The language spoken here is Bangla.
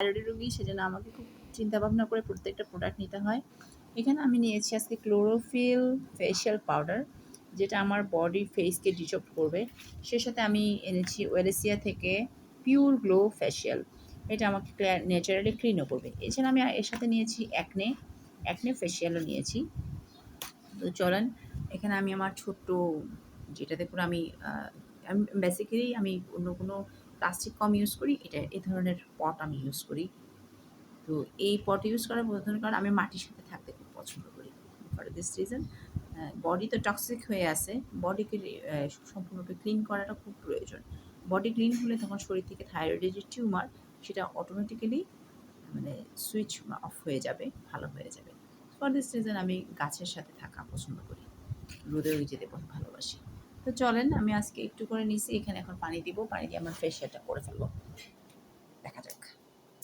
থাইরয়েড রোগী, সেজন্য আমাকে খুব চিন্তা ভাবনা করে প্রত্যেকটা প্রোডাক্ট নিতে হয়। এখানে আমি নিয়েছি আজকে ক্লোরোফিল ফেশিয়াল পাউডার, যেটা আমার বডি ফেসকে ডিসঅ্যাক্ট করবে। সে সাথে আমি এনেছি ওয়েলেসিয়া থেকে পিওর গ্লো ফেশিয়াল, এটা আমাকে ন্যাচারালি ক্লিনও করবে। এছাড়া আমি এর সাথে নিয়েছি অ্যাকনে ফেশিয়ালও নিয়েছি। তো চলেন, এখানে আমি আমার ছোট্ট যেটাতে করে আমি বেসিক্যালি আমি অন্য কোনো প্লাস্টিক কম ইউজ করি, এটা এই ধরনের পট আমি ইউজ করি। তো এই পট ইউজ করার প্রধান কারণ আমি মাটির সাথে থাকতে খুব পছন্দ করি। ফর দিস রিজন বডি তো টক্সিক হয়ে আছে, বডিকে সম্পূর্ণরূপে ক্লিন করাটা খুব প্রয়োজন। বডি ক্লিন হলে তখন শরীর থেকে থাইরয়েডের যে টিউমার, সেটা অটোমেটিক্যালি মানে সুইচ অফ হয়ে যাবে, ভালো হয়ে যাবে। ফর দিস রিজন আমি গাছের সাথে থাকা পছন্দ করি, রোদেও যেতে ভালোবাসি। তো চলেন, আমি আজকে একটু করে নিছি, এখানে এখন পানি দিব, পানি দিয়ে আমার ফেশিয়ালটা করে ফেলবো।